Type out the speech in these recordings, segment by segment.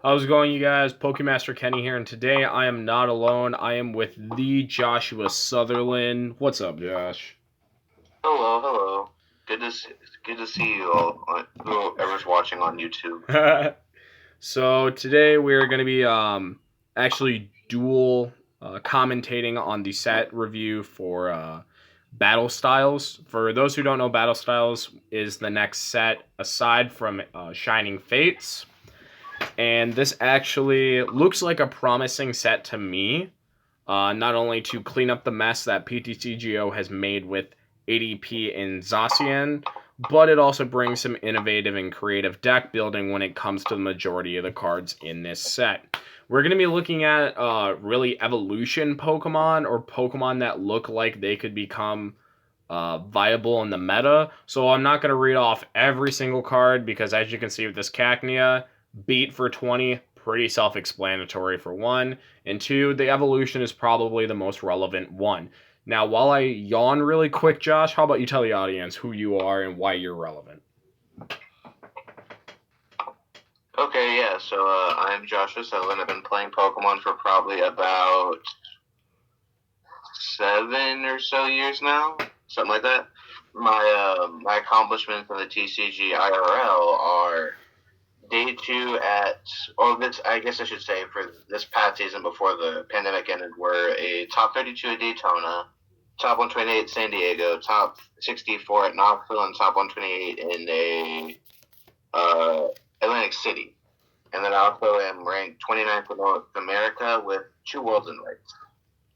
How's it going, you guys? Pokemaster Kenny here, and today I am not alone. I am with the Joshua Sutherland. What's up, Josh? Hello, hello. Good to see you all. Whoever's watching on YouTube. So today we're going to be actually dual commentating on the set review for Battle Styles. For those who don't know, Battle Styles is the next set aside from Shining Fates. And this actually looks like a promising set to me. Not only to clean up the mess that PTCGO has made with ADP and Zacian, but it also brings some innovative and creative deck building when it comes to the majority of the cards in this set. We're going to be looking at really evolution Pokemon, or Pokemon that look like they could become viable in the meta. So I'm not going to read off every single card because, as you can see with this Cacnea, beat for 20, pretty self-explanatory for one. And two, the evolution is probably the most relevant one. Now, while I yawn really quick, Josh, how about you tell the audience who you are and why you're relevant? Okay, yeah, so I'm Joshua Sutherland. I've been playing Pokemon for probably about 7 or so years now. Something like that. My accomplishments in the TCG IRL are day 2 at, I guess I should say for this past season before the pandemic ended, were a top 32 at Daytona, top 128 at San Diego, top 64 at Knoxville, and top 128 in Atlantic City. And then I also am ranked 29th in North America with 2 Worlds invites.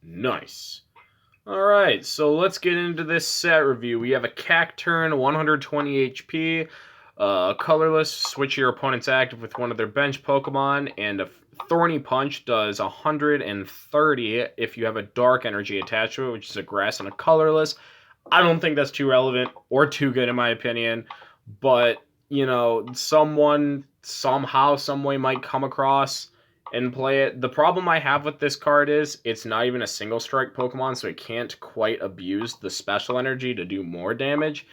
Nice. Alright, so let's get into this set review. We have a Cacturn, 120 HP, colorless, switch your opponent's active with one of their bench Pokemon, and a Thorny Punch does 130 if you have a dark energy attached to it, which is a grass and a colorless. I don't think that's too relevant or too good in my opinion, but, you know, someone, somehow, some way might come across and play it. The problem I have with this card is it's not even a single strike Pokemon, so it can't quite abuse the special energy to do more damage.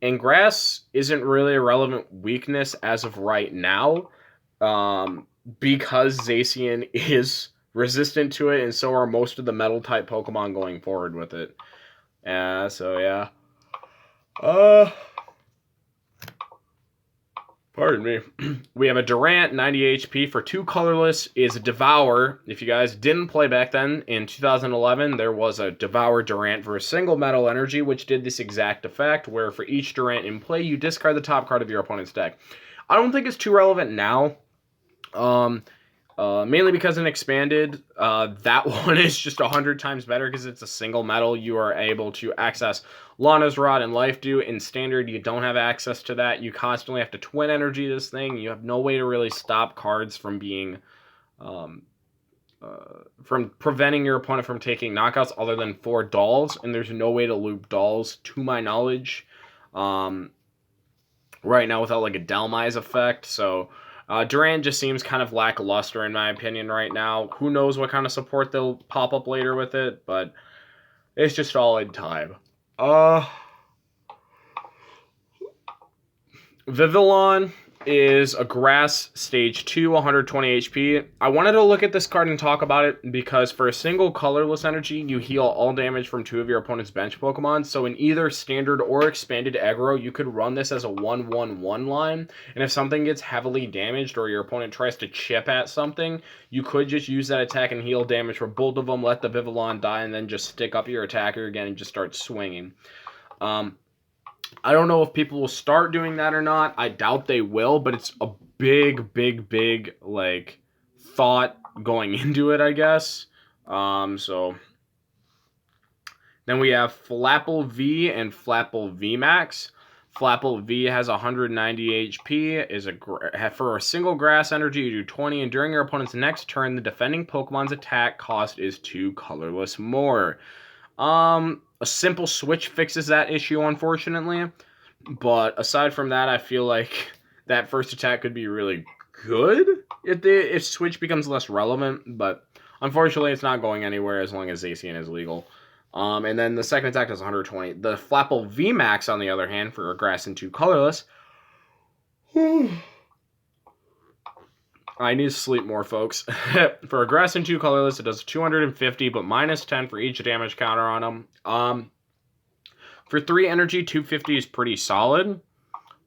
And grass isn't really a relevant weakness as of right now, because Zacian is resistant to it, and so are most of the metal type Pokemon going forward with it. So yeah. Pardon me. We have a Durant, 90 HP for 2 colorless, is a Devour. If you guys didn't play back then, in 2011, there was a Devour Durant for a single metal energy, which did this exact effect, where for each Durant in play, you discard the top card of your opponent's deck. I don't think it's too relevant now. Mainly because in Expanded, that one is just 100 times better because it's a single metal. You are able to access Lana's Rod and Life Dew. In Standard, you don't have access to that. You constantly have to twin energy this thing. You have no way to really stop cards from being, from preventing your opponent from taking knockouts other than 4 dolls, and there's no way to loop dolls, to my knowledge, right now without like a Delmise effect, so... Durant just seems kind of lackluster in my opinion right now. Who knows what kind of support they'll pop up later with it, but it's just all in time. Vivillon is a grass stage 2, 120 HP. I wanted to look at this card and talk about it because for a single colorless energy, you heal all damage from 2 of your opponent's bench Pokemon. So in either standard or expanded aggro, you could run this as a 1-1-1 line. And if something gets heavily damaged or your opponent tries to chip at something, you could just use that attack and heal damage for both of them, let the Vivillon die, and then just stick up your attacker again and just start swinging. I don't know if people will start doing that or not. I doubt they will, but it's a big, like, thought going into it, I guess. So then we have Flapple V and Flapple V Max. Flapple V has 190 HP, is for a single grass energy, you do 20, and during your opponent's next turn, the defending Pokemon's attack cost is 2 colorless more. A simple switch fixes that issue, unfortunately. But aside from that, I feel like that first attack could be really good if switch becomes less relevant. But unfortunately, it's not going anywhere as long as Zacian is legal. And then the second attack does 120. The Flapple VMAX, on the other hand, for a grass and 2 colorless, I need to sleep more, folks. For a grass and 2 colorless, it does 250, but minus 10 for each damage counter on them. For 3 energy, 250 is pretty solid.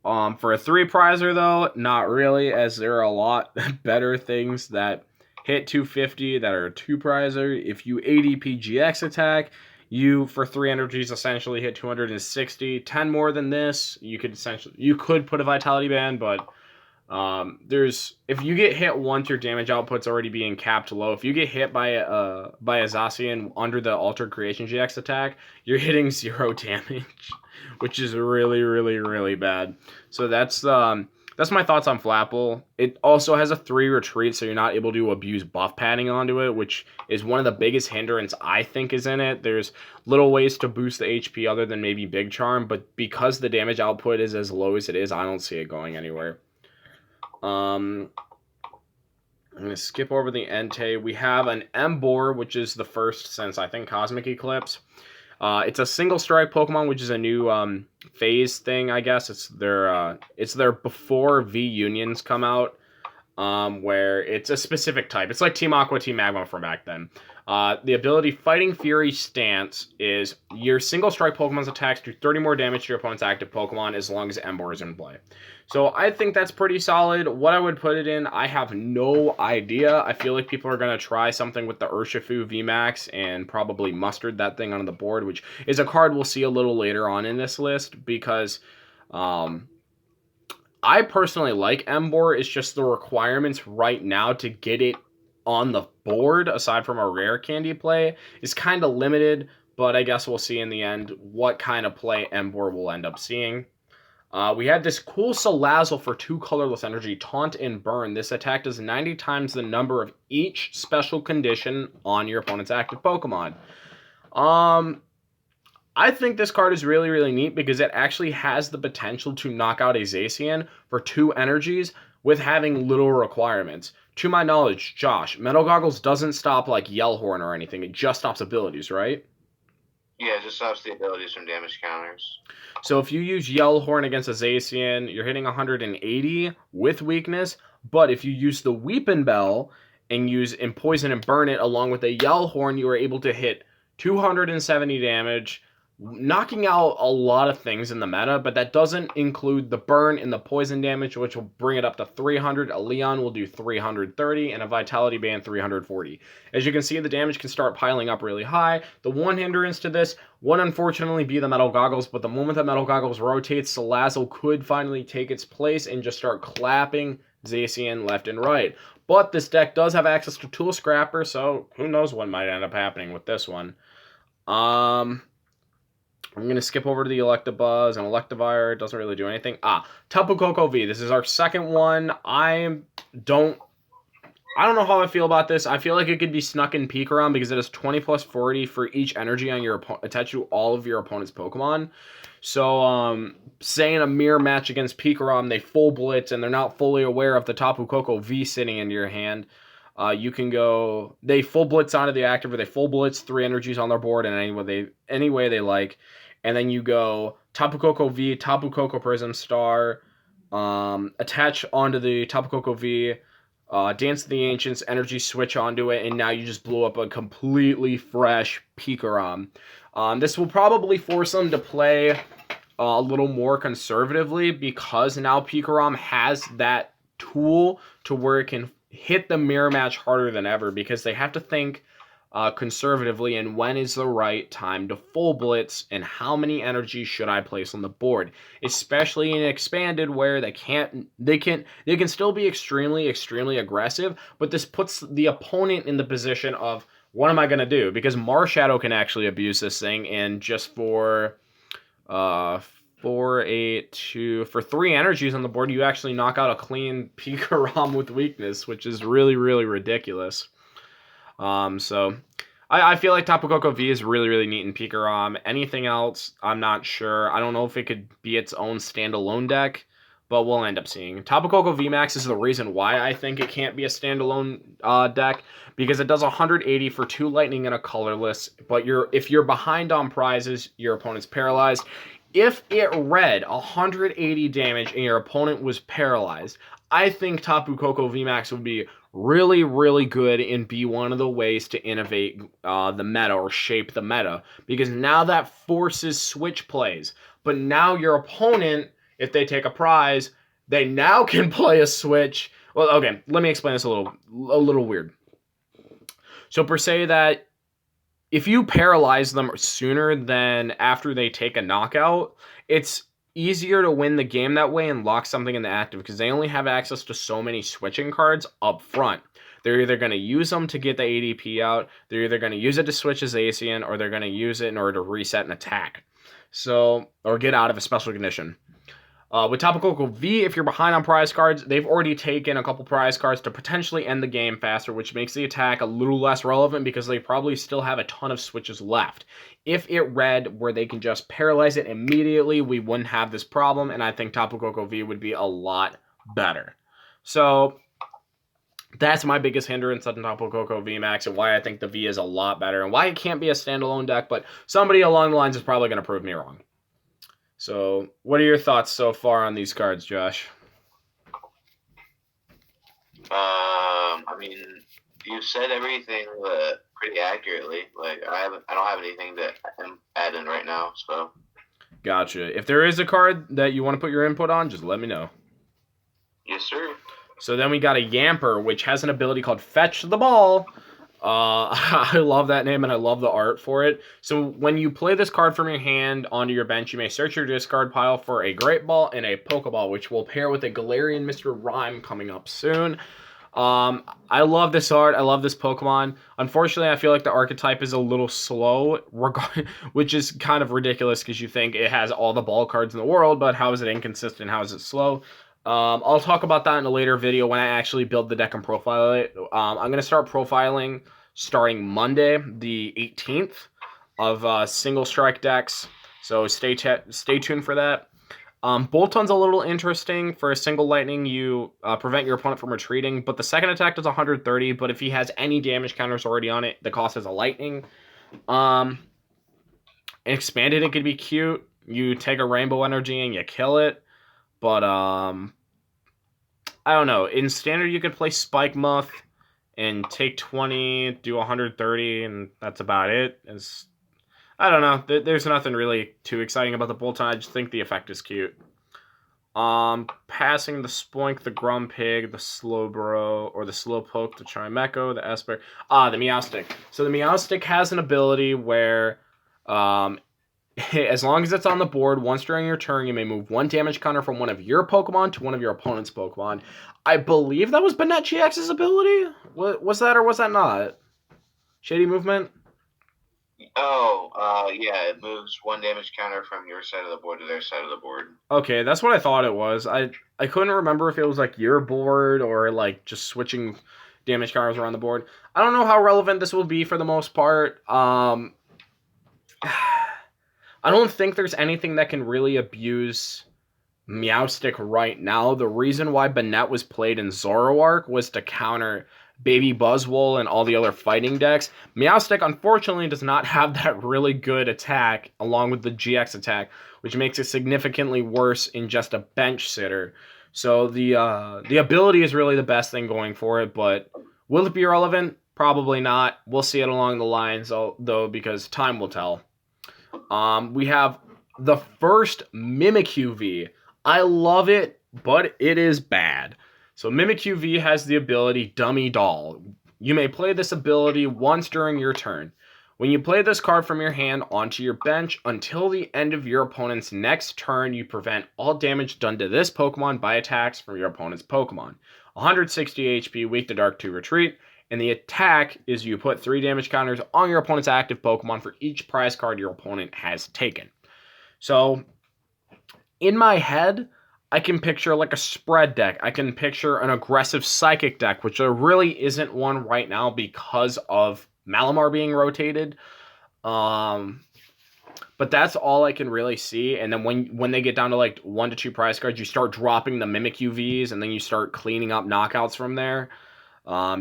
For a 3 prizer, though, not really, as there are a lot better things that hit 250 that are 2 prizer. If you ADP GX attack, you, for 3 energies, essentially hit 260. 10 more than this, you could put a Vitality Band, but if you get hit once, your damage output's already being capped low. If you get hit by a Zacian under the Altered Creation GX attack, you're hitting 0 damage, which is really, really, really bad. So that's my thoughts on Flapple. It also has a 3 retreat, so you're not able to abuse buff padding onto it, which is one of the biggest hindrance I think is in it. There's little ways to boost the HP other than maybe Big Charm, but because the damage output is as low as it is, I don't see it going anywhere. I'm going to skip over the Entei. We have an Emboar, which is the first since, I think, Cosmic Eclipse. It's a single strike Pokemon, which is a new phase thing, I guess. It's their before V Unions come out, where it's a specific type. It's like Team Aqua, Team Magma from back then. The ability Fighting Fury Stance is your single strike Pokemon's attacks do 30 more damage to your opponent's active Pokemon as long as Emboar is in play. So I think that's pretty solid. What I would put it in, I have no idea. I feel like people are going to try something with the Urshifu VMAX and probably mustard that thing on the board, which is a card we'll see a little later on in this list because I personally like Emboar. It's just the requirements right now to get it on the board, aside from a rare candy play, is kind of limited, but I guess we'll see in the end what kind of play Emboar will end up seeing. We had this cool Salazzle for 2 colorless energy, Taunt and Burn. This attack does 90 times the number of each special condition on your opponent's active Pokemon. I think this card is really, really neat because it actually has the potential to knock out a Zacian for 2 energies with having little requirements. To my knowledge, Josh, Metal Goggles doesn't stop like Yellhorn or anything. It just stops abilities, right? Yeah, it just stops the abilities from damage counters. So if you use Yellhorn against a Zacian, you're hitting 180 with weakness. But if you use the Weepin' Bell and use Poison and Burn it along with a Yellhorn, you are able to hit 270 damage, knocking out a lot of things in the meta, but that doesn't include the burn and the poison damage, which will bring it up to 300. A Leon will do 330, and a Vitality Band 340. As you can see, the damage can start piling up really high. The one hindrance to this would unfortunately be the Metal Goggles, but the moment that Metal Goggles rotates, Salazzle could finally take its place and just start clapping Zacian left and right. But this deck does have access to Tool Scrapper, so who knows what might end up happening with this one. I'm going to skip over to the Electabuzz, and Electivire doesn't really do anything. Tapu Koko V. This is our second one. I don't know how I feel about this. I feel like it could be snuck in Pikarom because it has 20 plus 40 for each energy on your attached to all of your opponent's Pokemon. So, say in a mirror match against Pikarom, they full blitz and they're not fully aware of the Tapu Koko V sitting into your hand. You can go, they full blitz onto the active, or they full blitz 3 energies on their board in any way they like. And then you go Tapu Koko V, Tapu Koko Prism Star, attach onto the Tapu Koko V, Dance of the Ancients, energy switch onto it, and now you just blew up a completely fresh Pikarom. This will probably force them to play a little more conservatively because now Pikarom has that tool to where it can hit the mirror match harder than ever because they have to think conservatively and when is the right time to full blitz and how many energies should I place on the board, especially in expanded where they can still be extremely aggressive, but this puts the opponent in the position of what am I going to do, because Marshadow can actually abuse this thing, and just for 4, 8, 2 for 3 energies on the board, you actually knock out a clean Pikarom with weakness, which is really ridiculous. So I feel like Tapu Koko V is really neat in Pikarom. Anything else, I'm not sure. I don't know if it could be its own standalone deck, but we'll end up seeing. Tapu Koko VMAX is the reason why I think it can't be a standalone deck, because it does 180 for 2 lightning and a colorless, but if you're behind on prizes, your opponent's paralyzed. If it read 180 damage and your opponent was paralyzed, I think Tapu Koko VMAX would be really, really good and be one of the ways to innovate the meta or shape the meta. Because now that forces switch plays. But now your opponent, if they take a prize, they now can play a switch. Well, okay, let me explain this a little weird. So per se that if you paralyze them sooner than after they take a knockout, it's easier to win the game that way and lock something in the active because they only have access to so many switching cards up front. They're either going to use them to get the ADP out, they're either going to use it to switch as Asian, or they're going to use it in order to reset an attack. So, or get out of a special condition. With Tapu Koko V, if you're behind on prize cards, they've already taken a couple prize cards to potentially end the game faster, which makes the attack a little less relevant because they probably still have a ton of switches left. If it read where they can just paralyze it immediately, we wouldn't have this problem, and I think Tapu Koko V would be a lot better. So that's my biggest hindrance on Tapu Koko VMAX and why I think the V is a lot better and why it can't be a standalone deck, but somebody along the lines is probably going to prove me wrong. So, what are your thoughts so far on these cards, Josh? I mean, you said everything pretty accurately. Like, I don't have anything to add in right now. So, gotcha. If there is a card that you want to put your input on, just let me know. Yes, sir. So then we got a Yamper, which has an ability called Fetch the Ball. I love that name and I love the art for it. So when you play this card from your hand onto your bench, you may search your discard pile for a Great Ball and a Pokeball, which will pair with a Galarian Mr. Rhyme coming up soon. I love this art. I love this Pokemon. Unfortunately, I feel like the archetype is a little slow, which is kind of ridiculous because you think it has all the ball cards in the world, but how is it inconsistent? How is it slow? I'll talk about that in a later video when I actually build the deck and profile it. I'm going to start profiling starting Monday, the 18th, of single strike decks. So stay tuned for that. Bolton's a little interesting. For a single lightning, you prevent your opponent from retreating, but the second attack does 130, but if he has any damage counters already on it, the cost is a lightning. Expanded, it could be cute. You take a rainbow energy and you kill it. But, I don't know. In standard, you could play Spike Muff and take 20, do 130, and that's about it. I don't know. There's nothing really too exciting about the Bolton. I just think the effect is cute. Passing the Spoink, the Grumpig, the Slowbro, or the Slowpoke, the Chimecho, the Esper. The Meowstic. So the Meowstic has an ability where, as long as it's on the board, once during your turn, you may move one damage counter from one of your Pokemon to one of your opponent's Pokemon. I believe that was Banette GX's ability? Was that or was that not? Shady movement? Oh, yeah, it moves one damage counter from your side of the board to their side of the board. Okay, that's what I thought it was. I couldn't remember if it was like your board or like just switching damage counters around the board. I don't know how relevant this will be for the most part. I don't think there's anything that can really abuse Meowstic right now. The reason why Banette was played in Zoroark was to counter Baby Buzzwole and all the other fighting decks. Meowstic, unfortunately, does not have that really good attack along with the GX attack, which makes it significantly worse in just a bench sitter. So the ability is really the best thing going for it, but will it be relevant? Probably not. We'll see it along the lines, though, because time will tell. We have the first Mimikyu V. I love it, but it is bad. So Mimikyu V has the ability Dummy Doll. You may play this ability once during your turn. When you play this card from your hand onto your bench, until the end of your opponent's next turn, you prevent all damage done to this Pokemon by attacks from your opponent's Pokemon. 160 HP, weak to dark, 2 retreat. And the attack is you put 3 damage counters on your opponent's active Pokemon for each prize card your opponent has taken. So, in my head, I can picture like a spread deck. I can picture an aggressive psychic deck, which there really isn't one right now because of Malamar being rotated. But that's all I can really see. And then when they get down to like 1 to 2 prize cards, you start dropping the Mimikyu Vs, and then you start cleaning up knockouts from there.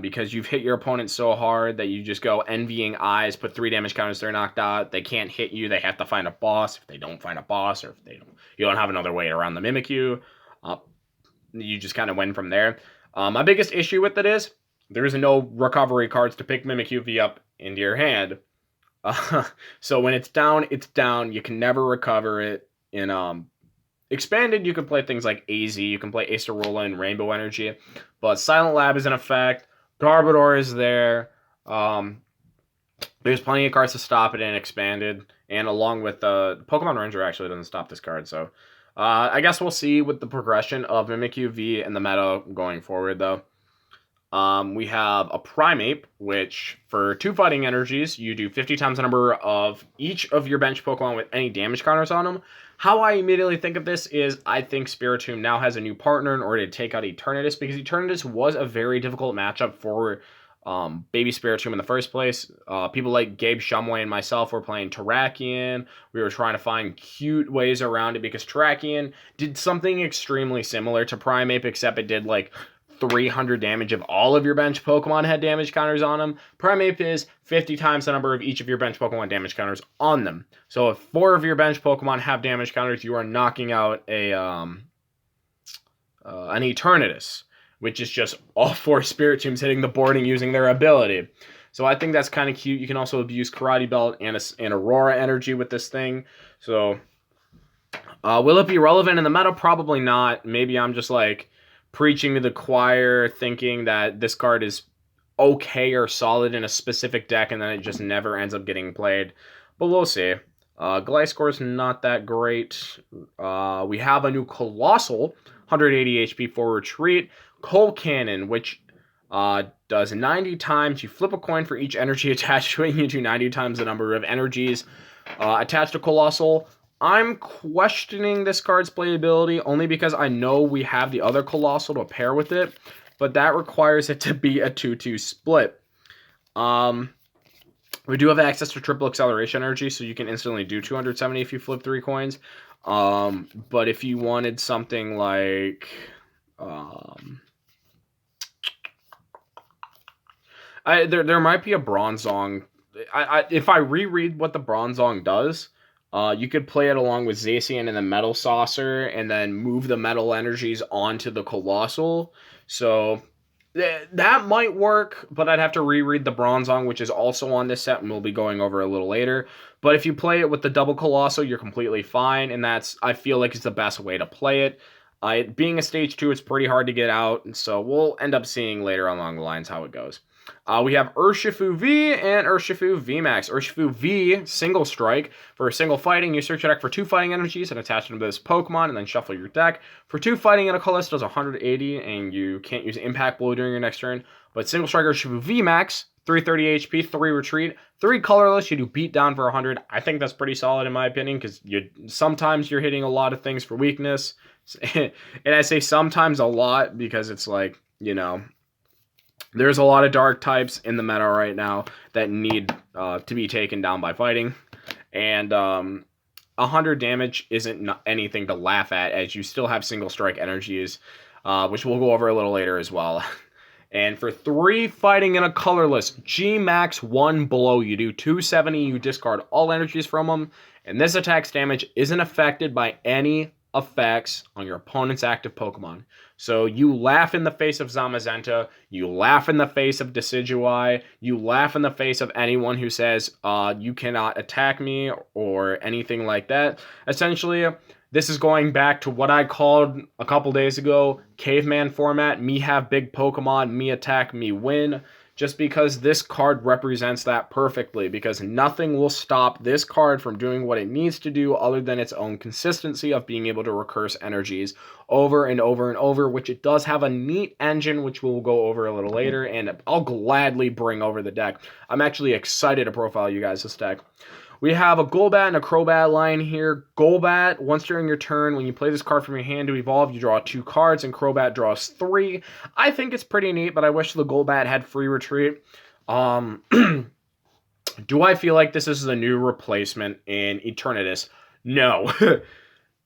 Because you've hit your opponent so hard that you just go Envying Eyes, put 3 damage counters, they're knocked out. They can't hit you. They have to find a boss. If they don't find a boss, or if you don't have another way around the Mimikyu, you just kind of win from there. My biggest issue with it is there is no recovery cards to pick Mimic UV up into your hand. So when it's down, it's down. You can never recover it. In Expanded, you can play things like AZ, you can play Acerola and Rainbow Energy, but Silent Lab is in effect. Garbodor is there. There's plenty of cards to stop it in Expanded, and along with Pokemon Ranger actually doesn't stop this card, so I guess we'll see with the progression of Mimic UV and the meta going forward, though. We have a Primeape, which for 2 fighting energies, you do 50 times the number of each of your bench Pokemon with any damage counters on them. How I immediately think of this is I think Spiritomb now has a new partner in order to take out Eternatus, because Eternatus was a very difficult matchup for Baby Spiritomb in the first place. People like Gabe Shumway and myself were playing Terrakion. We were trying to find cute ways around it because Terrakion did something extremely similar to Primeape, except it did like 300 damage if all of your bench Pokemon had damage counters on them. Primeape is 50 times the number of each of your bench Pokemon damage counters on them. So if 4 of your bench Pokemon have damage counters, you are knocking out an Eternatus, which is just all 4 Spiritombs hitting the board and using their ability. So I think that's kind of cute. You can also abuse Karate Belt and Aurora Energy with this thing. So will it be relevant in the meta? Probably not. Maybe I'm just like preaching to the choir, thinking that this card is okay or solid in a specific deck, and then it just never ends up getting played. But we'll see. Gliscor's not that great. We have a new Colossal, 180 HP for Retreat. Coal Cannon, which does 90 times. You flip a coin for each energy attached to it, and you do 90 times the number of energies attached to Colossal. I'm questioning this card's playability only because I know we have the other Colossal to pair with it, but that requires it to be a 2-2 split. We do have access to triple acceleration energy, so you can instantly do 270 if you flip 3 coins. But if you wanted something like there might be a Bronzong. If I reread what the Bronzong does, you could play it along with Zacian and the Metal Saucer, and then move the metal energies onto the Colossal. So that might work, but I'd have to reread the Bronzong, which is also on this set, and we'll be going over a little later. But if you play it with the double Colossal, you're completely fine, and that's, I feel like, is the best way to play it. It being a stage 2, it's pretty hard to get out, and so we'll end up seeing later along the lines how it goes. We have Urshifu V and Urshifu V Max. Urshifu V, single strike. For a single fighting, you search your deck for 2 fighting energies and attach them to this Pokemon, and then shuffle your deck. For 2 fighting and a colorless, does 180, and you can't use Impact Blow during your next turn. But single strike Urshifu V Max, 330 HP, 3 retreat, 3 colorless, you do beat down for 100. I think that's pretty solid in my opinion, because sometimes you're hitting a lot of things for weakness. And I say sometimes a lot because it's like, you know, there's a lot of dark types in the meta right now that need to be taken down by fighting. And 100 damage isn't anything to laugh at, as you still have single strike energies, which we'll go over a little later as well. And for 3 fighting and a colorless, G Max 1 below, you do 270, you discard all energies from them. And this attack's damage isn't affected by any effects on your opponent's active Pokemon. So you laugh in the face of Zamazenta, you laugh in the face of Decidueye, you laugh in the face of anyone who says, you cannot attack me, or anything like that. Essentially, this is going back to what I called a couple days ago, caveman format, me have big Pokemon, me attack, me win. Just because this card represents that perfectly, because nothing will stop this card from doing what it needs to do other than its own consistency of being able to recurse energies over and over and over, which it does have a neat engine, which we'll go over a little later, and I'll gladly bring over the deck. I'm actually excited to profile you guys this deck. We have a Golbat and a Crobat line here. Golbat, once during your turn, when you play this card from your hand to evolve, you draw 2 cards, and Crobat draws 3. I think it's pretty neat, but I wish the Golbat had free retreat. Do I feel like this is the new replacement in Eternatus? No.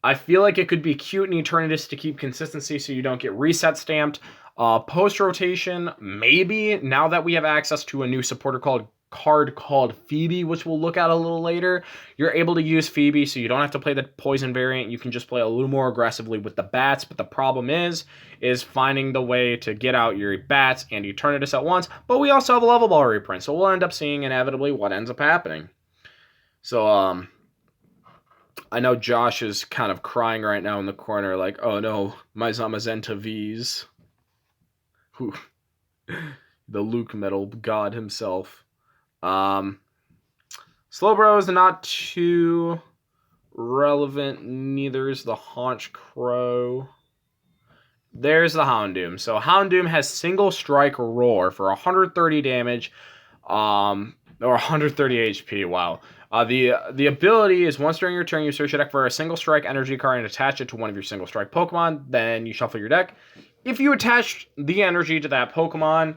I feel like it could be cute in Eternatus to keep consistency so you don't get reset stamped. Post-rotation, maybe, now that we have access to a new supporter called card called Phoebe, which we'll look at a little later. You're able to use Phoebe, so you don't have to play the poison variant. You can just play a little more aggressively with the bats, but the problem is finding the way to get out your bats and Eternatus at once, but we also have a level ball reprint, so we'll end up seeing inevitably what ends up happening. So, I know Josh is kind of crying right now in the corner, like, oh no, my Zamazenta V's. The Luke Metal god himself. Slowbro is not too relevant, neither is the Haunch Crow. There's the Houndoom. So Houndoom has single strike roar for 130 damage, or 130 HP. Wow. The ability is once during your turn, you search your deck for a single strike energy card and attach it to one of your single strike Pokemon. Then you shuffle your deck. If you attach the energy to that Pokemon,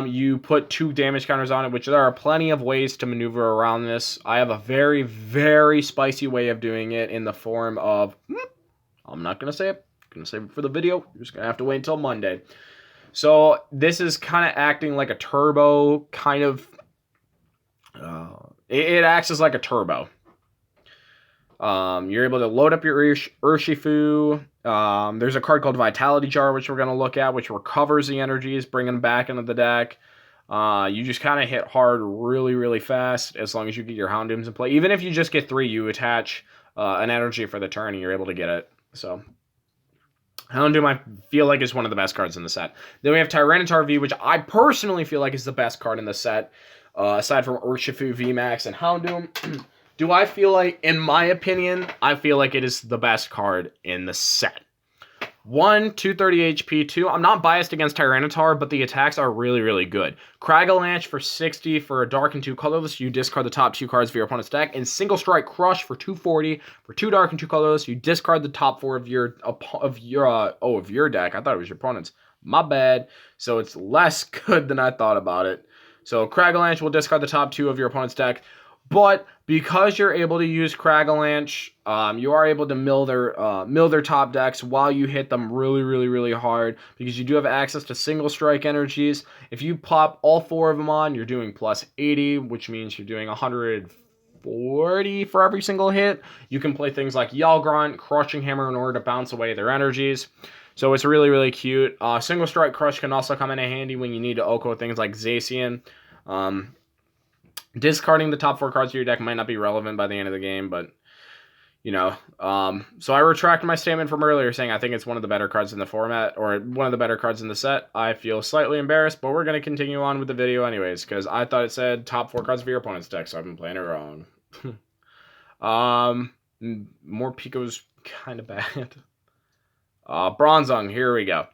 you put 2 damage counters on it, which there are plenty of ways to maneuver around this. I have a very, very spicy way of doing it in the form of, I'm not going to say it. I'm going to save it for the video. You're just going to have to wait until Monday. So this is kind of acting like a turbo, kind of, it acts as like a turbo. You're able to load up your Urshifu. There's a card called Vitality Jar, which we're going to look at, which recovers the energies, bringing them back into the deck. You just kind of hit hard really, really fast as long as you get your Houndooms in play. Even if you just get 3, you attach an energy for the turn and you're able to get it. So Houndoom, I feel like, is one of the best cards in the set. Then we have Tyranitar V, which I personally feel like is the best card in the set, aside from Urshifu, VMAX, and Houndoom. Do I feel like, in my opinion, I feel like it is the best card in the set. 1, 230 HP. 2, I'm not biased against Tyranitar, but the attacks are really, really good. Cragalanche for 60 for a Dark and 2 colorless. You discard the top 2 cards of your opponent's deck. And Single Strike Crush for 240 for 2 Dark and 2 colorless. You discard the top 4 of your deck. I thought it was your opponent's. My bad. So it's less good than I thought about it. So Cragalanche will discard the top 2 of your opponent's deck. But because you're able to use Cragalanche, you are able to mill their top decks while you hit them really, really, really hard, because you do have access to single strike energies. If you pop all 4 of them on, you're doing plus 80, which means you're doing 140 for every single hit. You can play things like Yell Grunt, Crushing Hammer in order to bounce away their energies. So it's really, really cute. Single Strike Crush can also come in handy when you need to Oko things like Zacian. Discarding the top 4 cards of your deck might not be relevant by the end of the game, but, you know. So I retract my statement from earlier saying I think it's one of the better cards in the format, or one of the better cards in the set. I feel slightly embarrassed, but we're going to continue on with the video anyways, because I thought it said top 4 cards of your opponent's deck, so I've been playing it wrong. More Pico's kind of bad. Bronzong, here we go.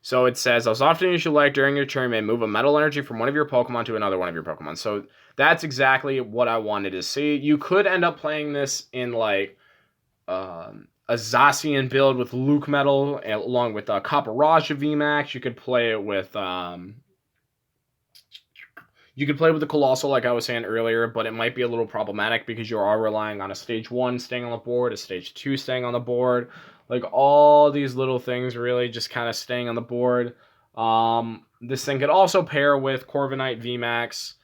So it says, as often as you like during your turn, you may move a metal energy from one of your Pokemon to another one of your Pokemon. So that's exactly what I wanted to see. You could end up playing this in like a Zacian build with Luke Metal, along with Copperajah VMAX. You could play it with the Colossal, like I was saying earlier, but it might be a little problematic because you are relying on a stage 1 staying on the board, a stage 2 staying on the board. Like, all these little things really just kind of staying on the board. This thing could also pair with Corviknight VMAX,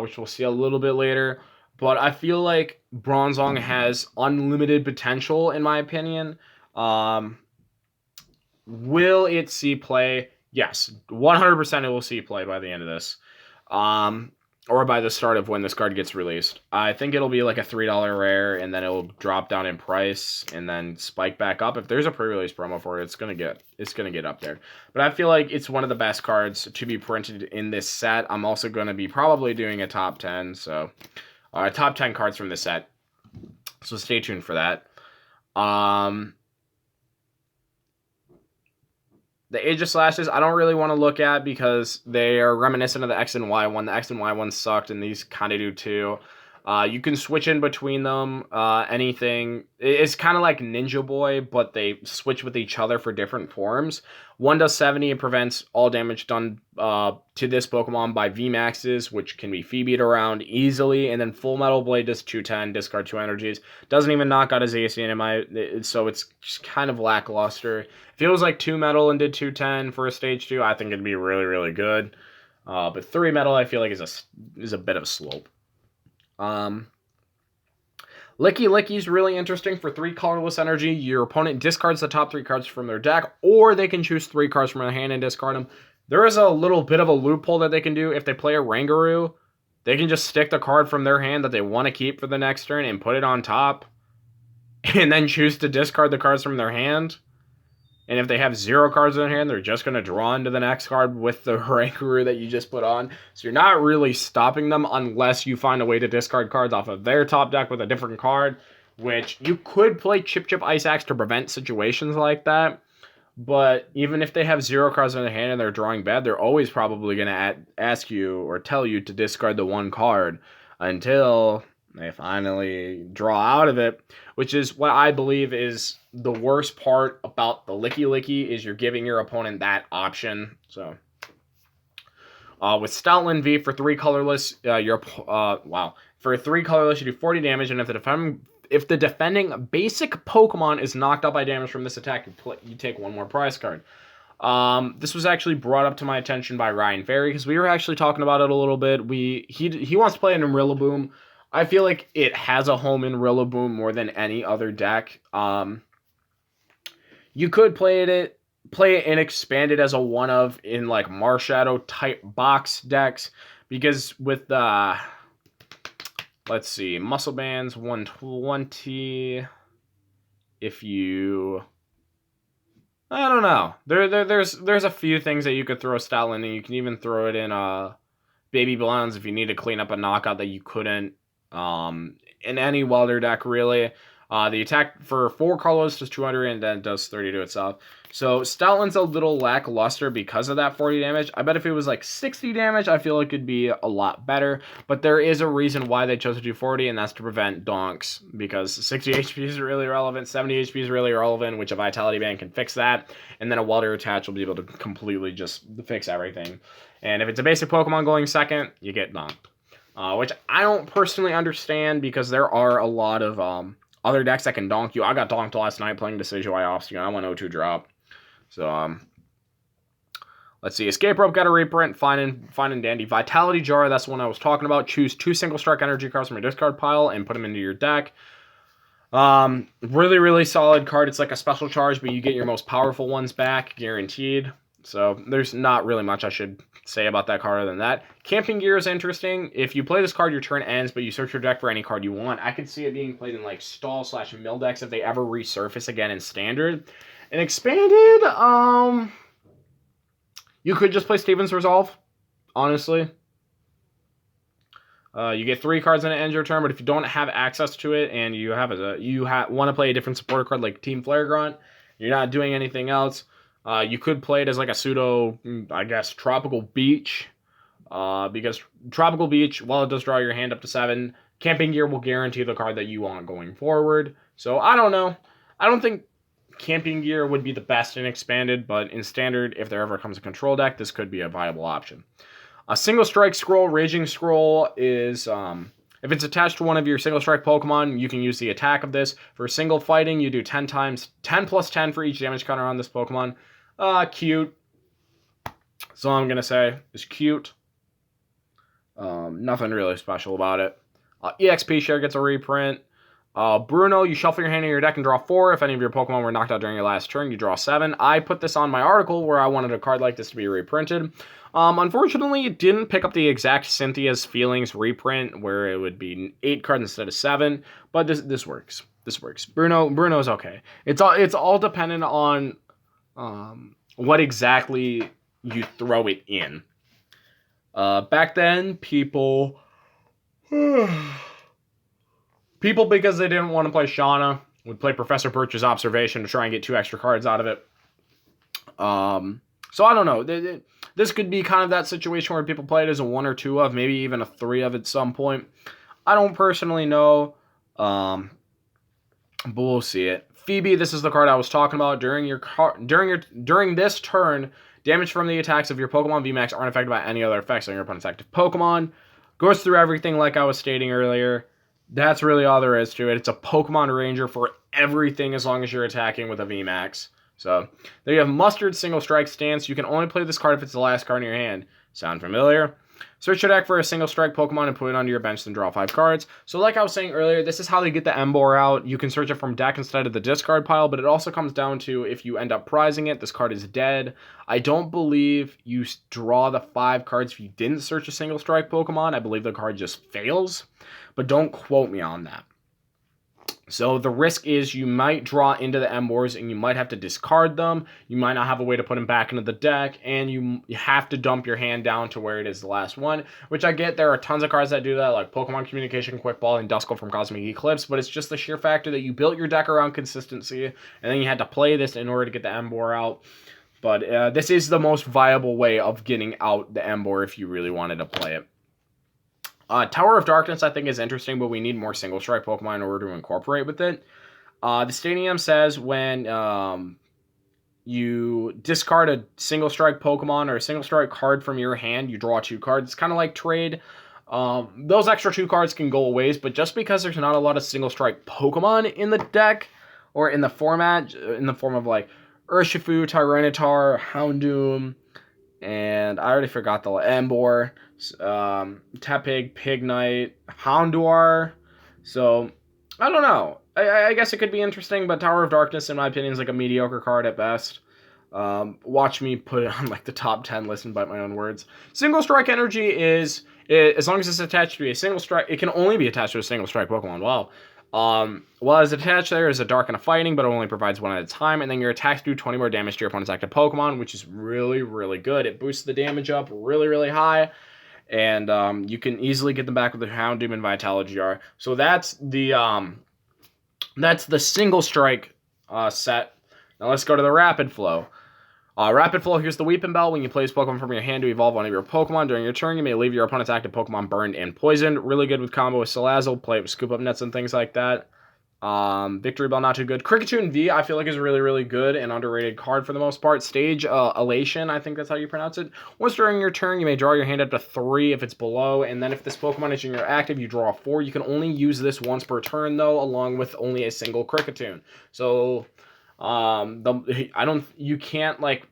which we'll see a little bit later. But I feel like Bronzong has unlimited potential, in my opinion. Will it see play? Yes, 100% it will see play by the end of this. Or by the start of when this card gets released. I think it'll be like a $3 rare, and then it'll drop down in price, and then spike back up. If there's a pre-release promo for it, it's gonna get up there. But I feel like it's one of the best cards to be printed in this set. I'm also gonna be probably doing a top 10, so top 10 cards from this set. So stay tuned for that. The Aegis Slashes, I don't really want to look at because they are reminiscent of the X and Y one. The X and Y one sucked, and these kind of do too. You can switch in between them. Anything. It's kind of like Ninja Boy, but they switch with each other for different forms. One does 70 and prevents all damage done to this Pokemon by VMAXs, which can be Phoebe'd around easily. And then Full Metal Blade does 210, discard 2 energies. Doesn't even knock out a Zacian so it's just kind of lackluster. If it was like 2 Metal and did 210 for a stage 2, I think it'd be really, really good. But 3 metal, I feel like, is a bit of a slope. Licky Licky is really interesting for 3 colorless energy. Your opponent discards the top 3 cards from their deck, or they can choose 3 cards from their hand and discard them. There is a little bit of a loophole that they can do. If they play a Rangaroo, they can just stick the card from their hand that they want to keep for the next turn and put it on top, and then choose to discard the cards from their hand. And if they have 0 cards in their hand, they're just going to draw into the next card with the Rankaroo that you just put on. So you're not really stopping them unless you find a way to discard cards off of their top deck with a different card, which you could play Chip Ice Axe to prevent situations like that. But even if they have 0 cards in their hand and they're drawing bad, they're always probably going to ask you or tell you to discard the 1 card until they finally draw out of it, which is what I believe is the worst part about the Licky Licky, is you're giving your opponent that option. So with Stoutland V for 3 colorless, for 3 colorless, you do 40 damage, and if the defending basic Pokemon is knocked out by damage from this attack, you take 1 more prize card. This was actually brought up to my attention by Ryan Ferry, because we were actually talking about it a little bit. He wants to play an Rillaboom. I feel like it has a home in Rillaboom more than any other deck. You could play it and expand it as a one-of in like Marshadow type box decks, because with the, let's see, Muscle Bands 120, if you, I don't know. There's a few things that you could throw Stoutland in. You can even throw it in Baby Blondes if you need to clean up a knockout that you couldn't in any welder deck, really. The attack for 4 colors does 200 and then does 30 to itself. So Stoutland's a little lackluster because of that 40 damage. I bet if it was like 60 damage, I feel it could be a lot better. But there is a reason why they chose to do 40, and that's to prevent donks. Because 60 HP is really relevant, 70 HP is really relevant, which a Vitality Band can fix that. And then a welder attach will be able to completely just fix everything. And if it's a basic Pokemon going second, you get donked. Which I don't personally understand, because there are a lot of other decks that can donk you. I got donked last night playing Decidueye Obstagoon. I went 0-2 drop. So, let's see. Escape Rope got a reprint. Fine and dandy. Vitality Jar, that's the one I was talking about. Choose 2 single strike energy cards from your discard pile and put them into your deck. Really, really solid card. It's like a special charge, but you get your most powerful ones back, guaranteed. So there's not really much I should say about that card other than that. Camping Gear is interesting. If you play this card, your turn ends, but you search your deck for any card you want. I could see it being played in like stall/mill decks if they ever resurface again in standard. And expanded, you could just play Steven's Resolve, honestly. You get 3 cards and it ends your turn, but if you don't have access to it and you want to play a different supporter card like Team Flare Grunt, you're not doing anything else. You could play it as like a pseudo, I guess, Tropical Beach. Because Tropical Beach, while it does draw your hand up to 7, Camping Gear will guarantee the card that you want going forward. So I don't know. I don't think Camping Gear would be the best in expanded, but in standard, if there ever comes a control deck, this could be a viable option. A single strike scroll, Raging Scroll, is if it's attached to one of your single strike Pokemon, you can use the attack of this. For single fighting, you do 10 plus 10 for each damage counter on this Pokemon. Cute. That's all I'm gonna say. It's cute. Nothing really special about it. EXP Share gets a reprint. Bruno, you shuffle your hand in your deck and draw 4. If any of your Pokemon were knocked out during your last turn, you draw 7. I put this on my article where I wanted a card like this to be reprinted. Unfortunately, it didn't pick up the exact Cynthia's Feelings reprint where it would be 8 cards instead of 7. But this works. This works. Bruno's okay. It's all dependent on what exactly you throw it in. Back then, people, because they didn't want to play Shauna, would play Professor Birch's Observation to try and get 2 extra cards out of it. So I don't know. This could be kind of that situation where people play it as a 1 or 2 of, maybe even a 3 of at some point. I don't personally know, but we'll see it. Phoebe, this is the card I was talking about. During this turn, damage from the attacks of your Pokemon VMAX aren't affected by any other effects on your opponent's active Pokemon. Goes through everything like I was stating earlier. That's really all there is to it. It's a Pokemon Ranger for everything as long as you're attacking with a VMAX. So, there you have Mustard Single Strike Stance. You can only play this card if it's the last card in your hand. Sound familiar? Search your deck for a single strike Pokemon and put it onto your bench and draw 5 cards. So like I was saying earlier, this is how they get the Emboar out. You can search it from deck instead of the discard pile, but it also comes down to if you end up prizing it, this card is dead. I don't believe you draw the 5 cards if you didn't search a single strike Pokemon. I believe the card just fails, but don't quote me on that. So the risk is you might draw into the Emboars and you might have to discard them. You might not have a way to put them back into the deck, and you have to dump your hand down to where it is the last one, which I get. There are tons of cards that do that, like Pokemon Communication, Quick Ball, and Duskull from Cosmic Eclipse, but it's just the sheer factor that you built your deck around consistency, and then you had to play this in order to get the Emboar out. But this is the most viable way of getting out the Emboar if you really wanted to play it. Tower of Darkness, I think, is interesting, but we need more single strike Pokemon in order to incorporate with it. The Stadium says when you discard a single strike Pokemon or a single strike card from your hand, you draw 2 cards. It's kind of like trade. Those extra 2 cards can go a ways, but just because there's not a lot of single strike Pokemon in the deck or in the format, in the form of like Urshifu, Tyranitar, Houndoom, and I already forgot the Emboar, Tepig, Pignite, Houndour. So, I don't know. I guess it could be interesting, but Tower of Darkness, in my opinion, is like a mediocre card at best. Watch me put it on like the top 10 list and bite my own words. Single Strike Energy is, as long as it's attached to a single strike, it can only be attached to a single strike Pokemon. Wow. While it's attached there is a Dark and a Fighting, but it only provides 1 at a time, and then your attacks do 20 more damage to your opponent's active Pokemon, which is really, really good. It boosts the damage up really, really high, and you can easily get them back with the Houndoom and Vitalogy. So that's the single strike set. Now let's go to the Rapid Flow. Rapid Flow, here's the Weeping Bell. When you place Pokemon from your hand to evolve one of your Pokemon during your turn, you may leave your opponent's active Pokemon burned and poisoned. Really good with combo with Salazzle, play it with Scoop Up Nets and things like that. Victory Bell, not too good. Kricketune V, I feel like is a really, really good and underrated card for the most part. Stage Elation, I think that's how you pronounce it. Once during your turn, you may draw your hand up to 3 if it's below, and then if this Pokemon is in your active, you draw 4. You can only use this once per turn, though, along with only a single Kricketune. So... you can't like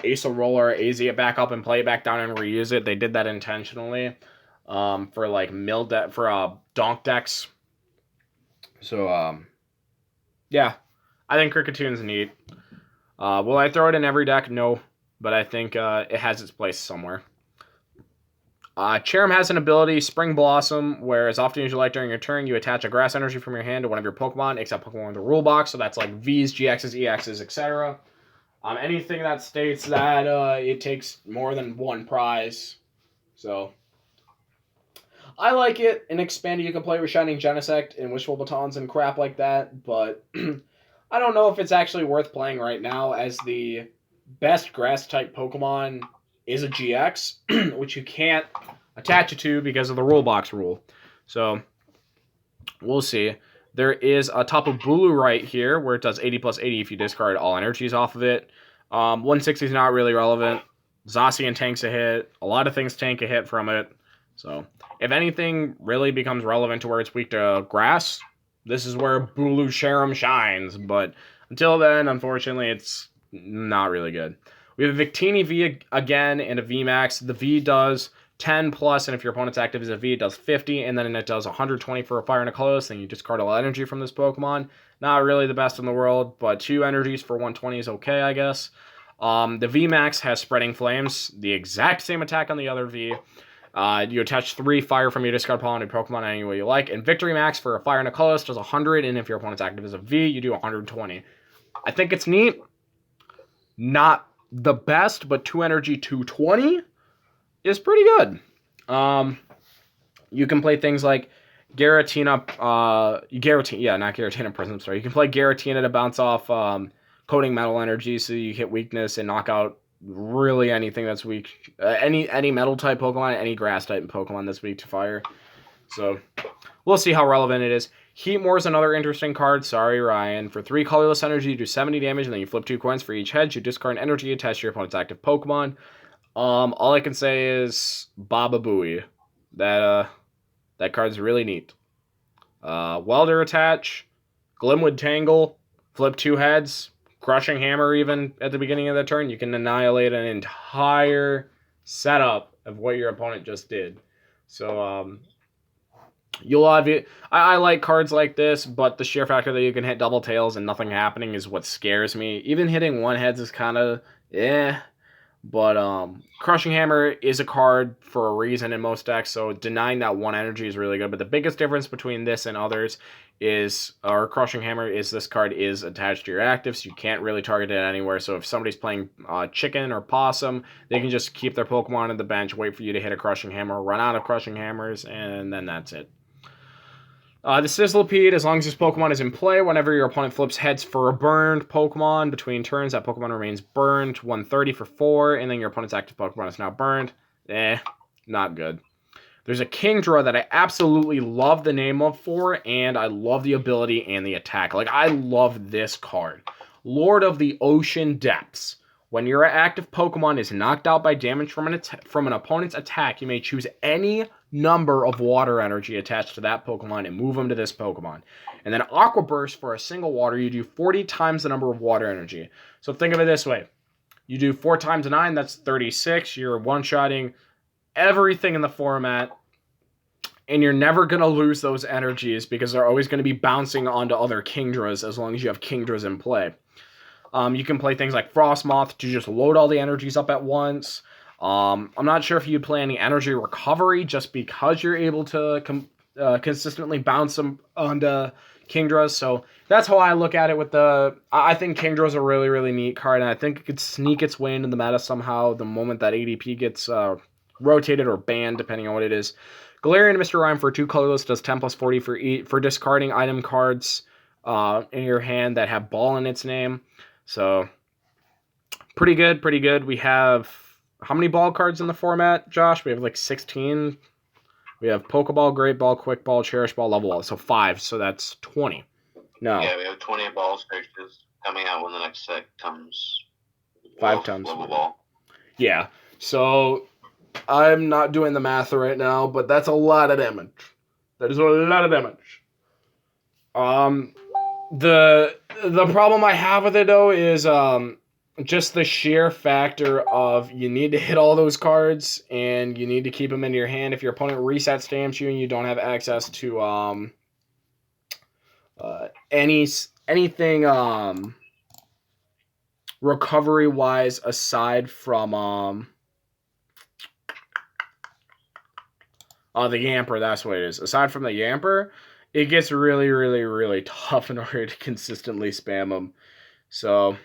Ace a Roll or AZ it back up and play it back down and reuse it. They did that intentionally, for like donk decks. So, yeah, I think Kricketune neat. Will I throw it in every deck? No, but I think, it has its place somewhere. Cherrim has an ability, Spring Blossom, where as often as you like during your turn, you attach a grass energy from your hand to one of your Pokemon, except Pokemon with the rule box, so that's like Vs, GXs, EXs, etc. Anything that states that it takes more than 1 prize. So, I like it. In Expanded, you can play with Shining Genesect and Wishful Batons and crap like that, but I don't know if it's actually worth playing right now, as the best Grass-type Pokemon is a GX, which you can't attach it to because of the rule box rule. So, we'll see. There is a Tapu Bulu right here, where it does 80 plus 80 if you discard all energies off of it. 160 is not really relevant. Zacian tanks a hit. A lot of things tank a hit from it. So, if anything really becomes relevant to where it's weak to grass, this is where Bulu Cherrim shines. But until then, unfortunately, it's not really good. We have a Victini V again and a VMAX. The V does 10 plus, and if your opponent's active as a V, it does 50, and then it does 120 for a Fire and a Colorless, and you discard all energy from this Pokemon. Not really the best in the world, but 2 energies for 120 is okay, I guess. The VMAX has Spreading Flames, the exact same attack on the other V. You attach 3 fire from your discard pile on your Pokemon any way you like, and Victory Max for a Fire and a Colorless does 100, and if your opponent's active as a V, you do 120. I think it's neat. Not the best, but 2 energy 220 is pretty good. You can play things like Giratina, not Giratina Prism, sorry. You can play Giratina to bounce off Coating Metal energy, so you hit weakness and knock out really anything that's weak. Any metal type Pokemon, any grass type Pokemon that's weak to fire. So, we'll see how relevant it is. Heatmore is another interesting card. Sorry, Ryan. For 3 colorless energy, you do 70 damage, and then you flip 2 coins for each head. You discard an energy attached to your opponent's active Pokemon. All I can say is Baba Booey. That card's really neat. Welder attach, Glimwood Tangle, flip 2 heads, Crushing Hammer even at the beginning of the turn. You can annihilate an entire setup of what your opponent just did. So you'll have it. I like cards like this, but the sheer factor that you can hit double tails and nothing happening is what scares me. Even hitting one heads is kind of but Crushing Hammer is a card for a reason in most decks, so denying that one energy is really good. But the biggest difference between this and others is, or Crushing Hammer, is this card is attached to your active, so you can't really target it anywhere. So if somebody's playing Chicken or Possum, they can just keep their Pokemon on the bench, wait for you to hit a Crushing Hammer, run out of Crushing Hammers, and then that's it. The Sizzlipede, as long as this Pokemon is in play, whenever your opponent flips heads for a burned Pokemon between turns, that Pokemon remains burned, 130 for 4, and then your opponent's active Pokemon is now burned. Not good. There's a Kingdra that I absolutely love the name of for, and I love the ability and the attack. Like, I love this card. Lord of the Ocean Depths. When your active Pokemon is knocked out by damage from an opponent's attack, you may choose any number of water energy attached to that Pokemon and move them to this Pokemon. And then Aquaburst, for a single water, you do 40 times the number of water energy. So think of it this way. You do 4 times 9, that's 36. You're one-shotting everything in the format, and you're never going to lose those energies because they're always going to be bouncing onto other Kingdras as long as you have Kingdras in play. You can play things like Frostmoth to just load all the energies up at once. I'm not sure if you'd play any energy recovery just because you're able to consistently bounce them onto Kingdras. So that's how I look at it with I think Kingdra's a really, really neat card, and I think it could sneak its way into the meta somehow the moment that ADP gets rotated or banned, depending on what it is. Galarian Mr. Rhyme for 2 colorless does 10 plus 40 for discarding item cards in your hand that have ball in its name. So, pretty good, pretty good. We have, how many ball cards in the format, Josh? We have like 16. We have Pokeball, Great Ball, Quick Ball, Cherish Ball, Level Ball. So 5, so that's 20. No. Yeah, we have 20 ball searches coming out when the next set comes. 5 times. Level Ball. Yeah, so I'm not doing the math right now, but that's a lot of damage. That is a lot of damage. The problem I have with it, though, is just the sheer factor of you need to hit all those cards, and you need to keep them in your hand. If your opponent reset stamps you and you don't have access to anything recovery-wise aside from the Yamper, that's what it is. Aside from the Yamper, it gets really, really, really tough in order to consistently spam them. So,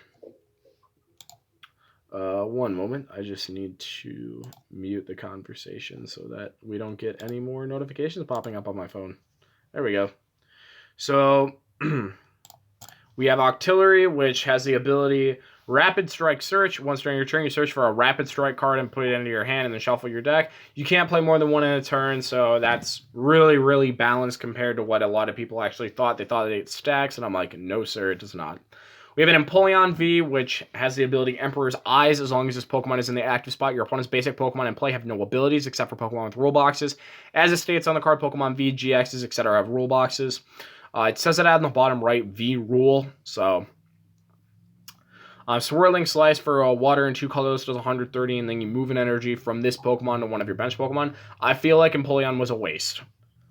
one moment. I just need to mute the conversation so that we don't get any more notifications popping up on my phone. There we go. So, we have Octillery, which has the ability Rapid Strike Search. Once during your turn, you search for a Rapid Strike card and put it into your hand and then shuffle your deck. You can't play more than one in a turn, so that's really, really balanced compared to what a lot of people actually thought. They thought it stacks, and I'm like, no, sir, it does not. We have an Empoleon V, which has the ability Emperor's Eyes. As long as this Pokemon is in the active spot, your opponent's basic Pokemon in play have no abilities except for Pokemon with rule boxes. As it states on the card, Pokemon V, GXs, etc. have rule boxes. It says it on the bottom right, V rule, so... Swirling Slice for water and 2 colors does 130, and then you move an energy from this Pokemon to one of your bench Pokemon. I feel like Empoleon was a waste.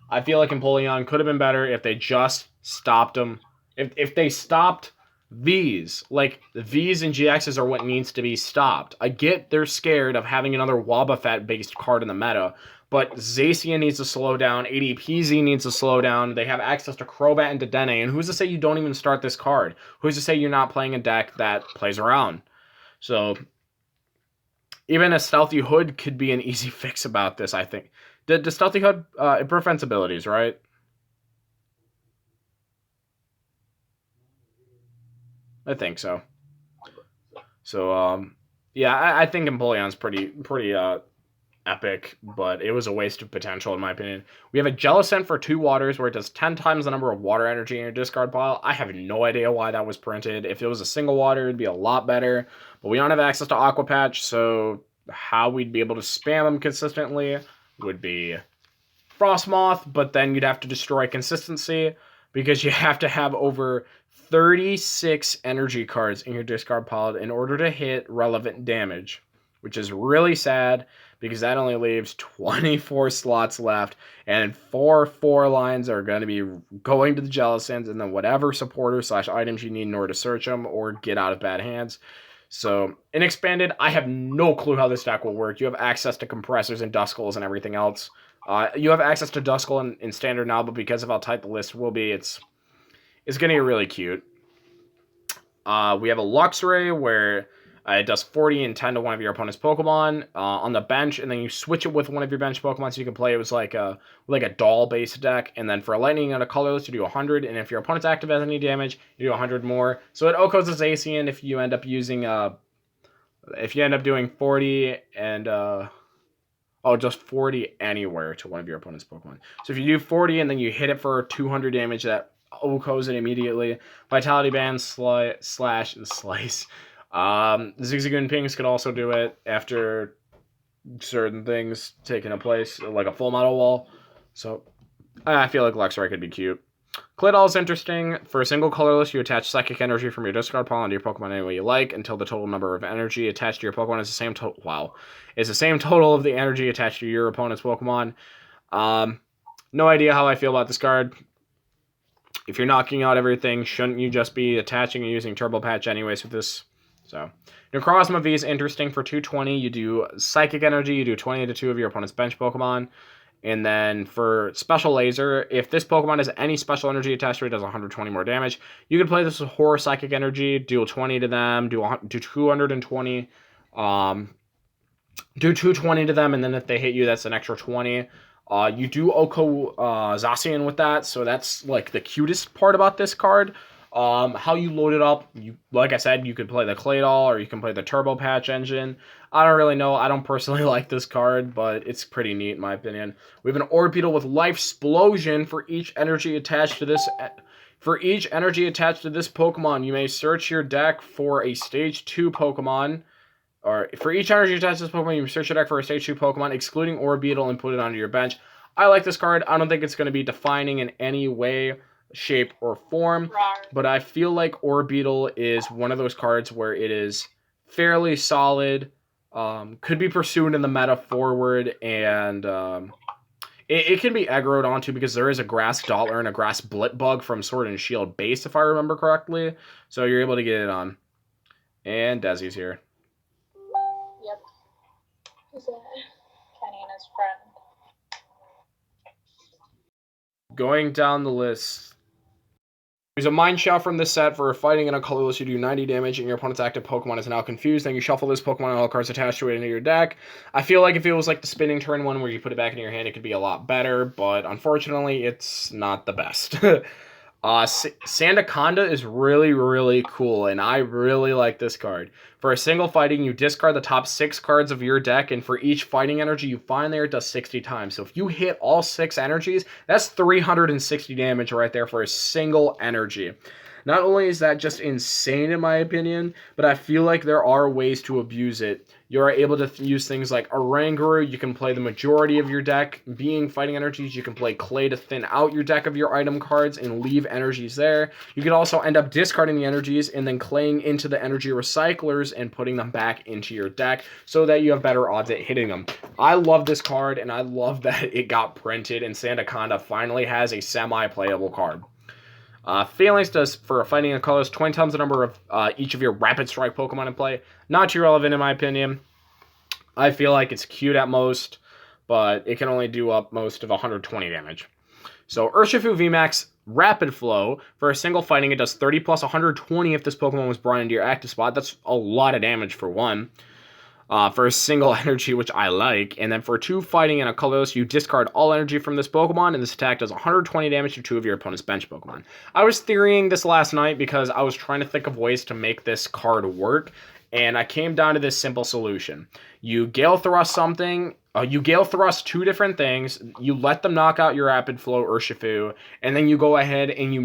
I feel like Empoleon could have been better if they just stopped them. If they stopped Vs, like the Vs and GXs are what needs to be stopped. I get they're scared of having another Wobbuffet-based card in the meta, but Zacian needs to slow down, ADPZ needs to slow down, they have access to Crobat and Dedenne, and who's to say you don't even start this card? Who's to say you're not playing a deck that plays around? So, even a Stealthy Hood could be an easy fix about this, I think. Does Stealthy Hood, it prevents abilities, right? I think so. So, yeah, I think Empoleon's pretty epic, but it was a waste of potential in my opinion. We have a Jellicent for 2 waters where it does 10 times the number of water energy in your discard pile. I have no idea why that was printed. If it was a single water, it'd be a lot better, but we don't have access to Aqua Patch, so how we'd be able to spam them consistently would be Frostmoth, but then you'd have to destroy consistency because you have to have over 36 energy cards in your discard pile in order to hit relevant damage, which is really sad because that only leaves 24 slots left, and 4 lines are going to be going to the Jellicents, and then whatever supporters / items you need in order to search them or get out of bad hands. So, in Expanded, I have no clue how this deck will work. You have access to compressors and Duskulls and everything else. You have access to Duskull in Standard now, but because of how tight the list will be, it's going to get really cute. We have a Luxray where it does 40 and 10 to one of your opponent's Pokemon on the bench, and then you switch it with one of your bench Pokemon so you can play it was like a doll-based deck. And then for a Lightning and a Colorless, you do 100, and if your opponent's active has any damage, you do 100 more. So it Okos as Zacian if you end up using doing 40 and just 40 anywhere to one of your opponent's Pokemon. So if you do 40 and then you hit it for 200 damage, that Okos it immediately. Vitality Band, Slash, and Slice. Zigzagoon Pings could also do it after certain things taking place, like a full metal wall. So I feel like Luxray could be cute. Claydol is interesting. For a single colorless, you attach psychic energy from your discard pile onto your Pokemon any way you like until the total number of energy attached to your Pokemon is the same total. Wow, it's the same total of the energy attached to your opponent's Pokemon. No idea how I feel about this card. If you're knocking out everything, shouldn't you just be attaching and using Turbo Patch anyways with this? So, Necrosma V is interesting. For 220, you do Psychic Energy, you do 20 to 2 of your opponent's bench Pokemon. And then for Special Laser, if this Pokemon has any special energy attached to it, it does 120 more damage. You can play this with Horror Psychic Energy, do 20 to them, do 220, do 220 to them, and then if they hit you, that's an extra 20. You do Oko Zacian with that, so that's like the cutest part about this card. How you load it up, like I said, you could play the Claydol or you can play the Turbo Patch engine. I don't really know. I don't personally like this card, but it's pretty neat in my opinion. We have an Orbeetle with Life Explosion for each energy attached to this. For each energy attached to this Pokemon, you may search your deck for a Stage 2 Pokemon. Or for each energy attached to this Pokemon, you search your deck for a Stage 2 Pokemon, excluding Orbeetle, and put it onto your bench. I like this card. I don't think it's going to be defining in any way, shape, or form. But I feel like Orbeetle is one of those cards where it is fairly solid, could be pursued in the meta forward, and it can be aggroed onto because there is a Grass Dollar and a Grass Blitbug from Sword and Shield base, if I remember correctly. So you're able to get it on. And Desi's here. Yep. He's Kenny and his friend. Going down the list. There's a Mind Shell from this set. For fighting in a colorless, you do 90 damage and your opponent's active Pokemon is now confused. Then you shuffle this Pokemon and all cards attached to it into your deck. I feel like if it was like the spinning turn one where you put it back in your hand, it could be a lot better, but unfortunately, it's not the best. Sandaconda is really, really cool, and I really like this card. For a single fighting, you discard the top 6 cards of your deck, and for each fighting energy you find there, it does 60 times. So if you hit all 6 energies, that's 360 damage right there for a single energy. Not only is that just insane in my opinion, but I feel like there are ways to abuse it. You are able to use things like Oranguru. You can play the majority of your deck being fighting energies. You can play Clay to thin out your deck of your item cards and leave energies there. You could also end up discarding the energies and then claying into the energy recyclers and putting them back into your deck so that you have better odds at hitting them. I love this card, and I love that it got printed and Sandaconda finally has a semi-playable card. Phalanx does, for fighting in colors, 20 times the number of each of your Rapid Strike Pokemon in play. Not too relevant in my opinion. I feel like it's cute at most, but it can only do up most of 120 damage. So Urshifu VMAX Rapid Flow, for a single fighting, it does 30 plus 120 if this Pokemon was brought into your active spot. That's a lot of damage for one. For a single energy, which I like. And then for 2 fighting and a colorless, you discard all energy from this Pokemon, and this attack does 120 damage to 2 of your opponent's bench Pokemon. I was theorying this last night because I was trying to think of ways to make this card work, and I came down to this simple solution. You Gale Thrust something, you Gale Thrust 2 different things, you let them knock out your Rapid Flow Urshifu, and then you go ahead and you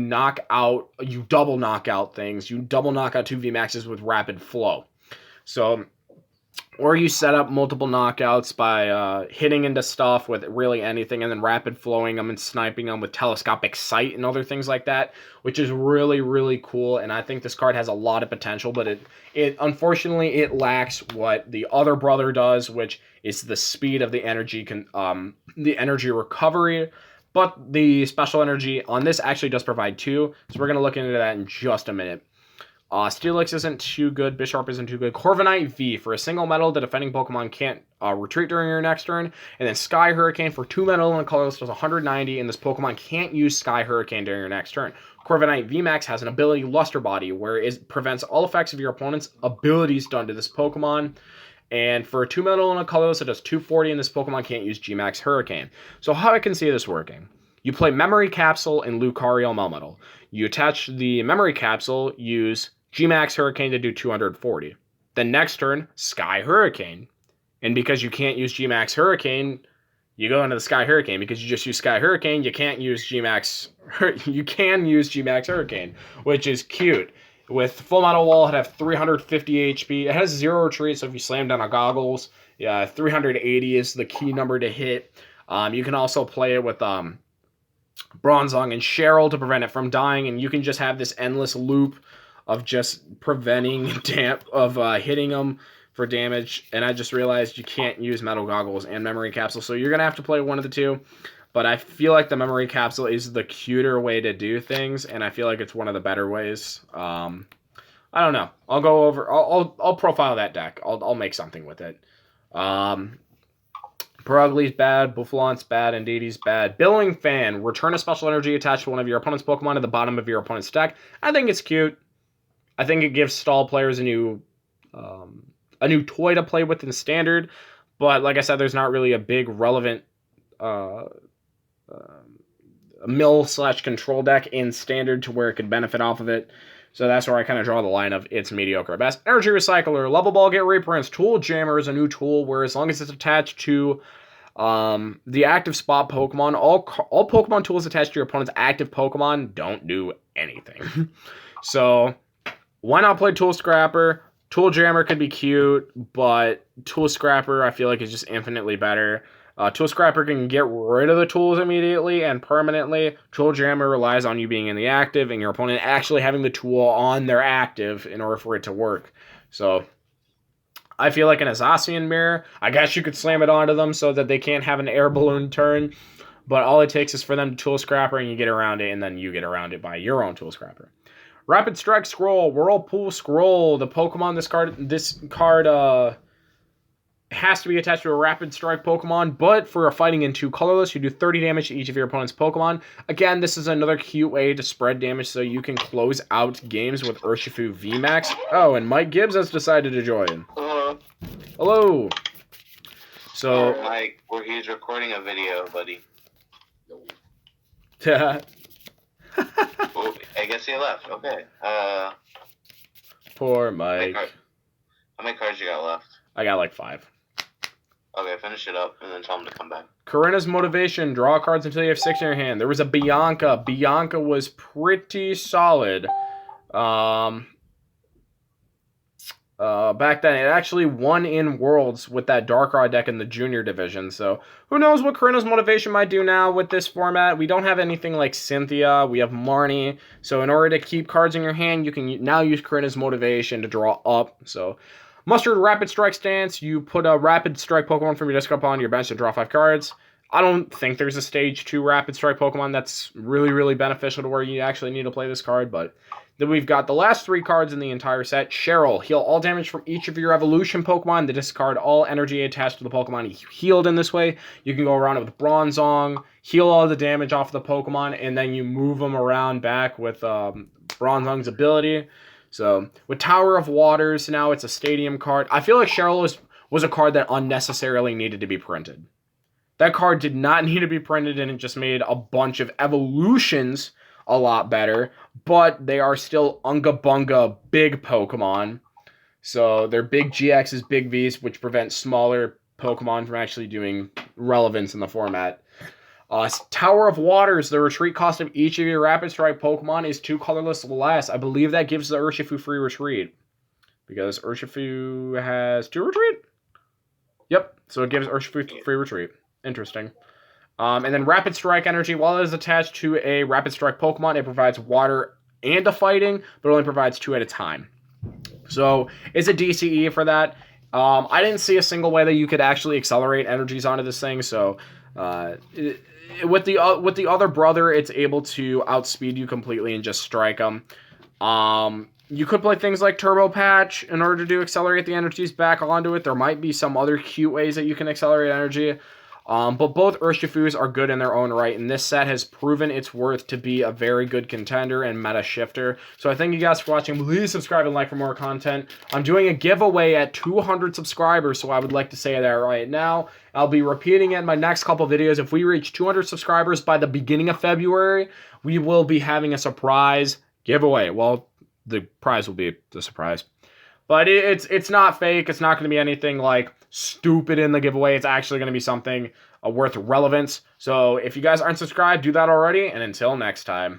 double knock out things. You double knock out 2 VMAXs with Rapid Flow. So Or you set up multiple knockouts by hitting into stuff with really anything and then rapid flowing them and sniping them with telescopic sight and other things like that, which is really, really cool. And I think this card has a lot of potential, but it unfortunately it lacks what the other brother does, which is the speed of the energy recovery. But the special energy on this actually does provide 2, so we're going to look into that in just a minute. Steelix isn't too good. Bisharp isn't too good. Corviknight V. For a single metal, the defending Pokemon can't retreat during your next turn. And then Sky Hurricane for 2 metal and colorless does 190, and this Pokemon can't use Sky Hurricane during your next turn. Corviknight VMAX has an ability Luster Body, where it prevents all effects of your opponent's abilities done to this Pokemon. And for a 2 metal and a colorless, it does 240, and this Pokemon can't use Gmax Hurricane. So how I can see this working. You play Memory Capsule and Lucario Melmetal. You attach the Memory Capsule, use Gmax Hurricane to do 240. The next turn, Sky Hurricane. And because you can't use Gmax Hurricane, you go into the Sky Hurricane. Because you just use Sky Hurricane, you can't use Gmax. You can use Gmax Hurricane, which is cute. With Full Metal Wall, it has 350 HP. It has 0 retreat, so if you slam down a Goggles, 380 is the key number to hit. You can also play it with Bronzong and Cheryl to prevent it from dying, and you can just have this endless loop of just preventing hitting them for damage. And I just realized you can't use Metal Goggles and Memory Capsule, so you're going to have to play one of the two. But I feel like the Memory Capsule is the cuter way to do things, and I feel like it's one of the better ways. I don't know. I'll go over... I'll profile that deck. I'll make something with it. Purugly's bad, Buffalont's bad, Indeed's bad. Billing Fan. Return a special energy attached to one of your opponent's Pokemon at the bottom of your opponent's deck. I think it's cute. I think it gives stall players a new toy to play with in Standard. But like I said, there's not really a big relevant mill/control deck in Standard to where it could benefit off of it. So that's where I kind of draw the line of it's mediocre at best. Energy Recycler, Level Ball, get reprints. Tool Jammer is a new tool where as long as it's attached to the active spot Pokemon, all Pokemon tools attached to your opponent's active Pokemon don't do anything. So why not play Tool Scrapper? Tool Jammer could be cute, but Tool Scrapper I feel like is just infinitely better. Tool Scrapper can get rid of the tools immediately and permanently. Tool Jammer relies on you being in the active and your opponent actually having the tool on their active in order for it to work. So I feel like an Azacian Mirror, I guess you could slam it onto them so that they can't have an air balloon turn, but all it takes is for them to Tool Scrapper and you get around it, and then you get around it by your own Tool Scrapper. Rapid Strike Scroll, Whirlpool Scroll. The Pokemon this card has to be attached to a Rapid Strike Pokemon, but for a fighting in 2 colorless, you do 30 damage to each of your opponent's Pokemon. Again, this is another cute way to spread damage so you can close out games with Urshifu VMAX. Oh, and Mike Gibbs has decided to join. Hello. Hello. So, Mike, he's recording a video, buddy. Oh, I guess he left. Okay. Poor Mike. How many cards you got left? I got like 5. Okay, finish it up and then tell him to come back. Corinna's Motivation. Draw cards until you have 6 in your hand. There was a Bianca. Bianca was pretty solid. Back then, it actually won in Worlds with that Darkrai deck in the junior division. So who knows what Corinna's Motivation might do now with this format. We don't have anything like Cynthia. We have Marnie. So in order to keep cards in your hand, you can now use Corinna's Motivation to draw up. So Mustard Rapid Strike Stance. You put a Rapid Strike Pokemon from your discard pile on your bench to draw 5 cards. I don't think there's a Stage 2 Rapid Strike Pokemon that's really, really beneficial to where you actually need to play this card. But then we've got the last 3 cards in the entire set. Cheryl. Heal all damage from each of your evolution Pokemon. To discard all energy attached to the Pokemon healed in this way. You can go around it with Bronzong. Heal all the damage off the Pokemon. And then you move them around back with Bronzong's ability. So, with Tower of Waters, now it's a stadium card. I feel like Cheryl was a card that unnecessarily needed to be printed. That card did not need to be printed, and it just made a bunch of evolutions a lot better. But they are still Unga Bunga big Pokemon. So, they're big GXs, big Vs, which prevent smaller Pokemon from actually doing relevance in the format. Tower of Waters, the retreat cost of each of your Rapid Strike Pokemon is 2 colorless less. I believe that gives the Urshifu free retreat. Because Urshifu has 2 retreat? Yep. So it gives Urshifu free retreat. Interesting. And then Rapid Strike energy, while it is attached to a Rapid Strike Pokemon, it provides water and a fighting, but only provides 2 at a time. So it's a DCE for that. I didn't see a single way that you could actually accelerate energies onto this thing. So with the other brother, it's able to outspeed you completely and just strike them. You could play things like Turbo Patch in order to accelerate the energies back onto it. There might be some other cute ways that you can accelerate energy. But both Urshifus are good in their own right, and this set has proven its worth to be a very good contender and meta shifter. So I thank you guys for watching. Please subscribe and like for more content. I'm doing a giveaway at 200 subscribers, so I would like to say that right now. I'll be repeating it in my next couple videos. If we reach 200 subscribers by the beginning of February, we will be having a surprise giveaway. Well, the prize will be the surprise. But it's not fake. It's not going to be anything like stupid in the giveaway. It's actually going to be something worth relevance. So if you guys aren't subscribed, do that already. And until next time.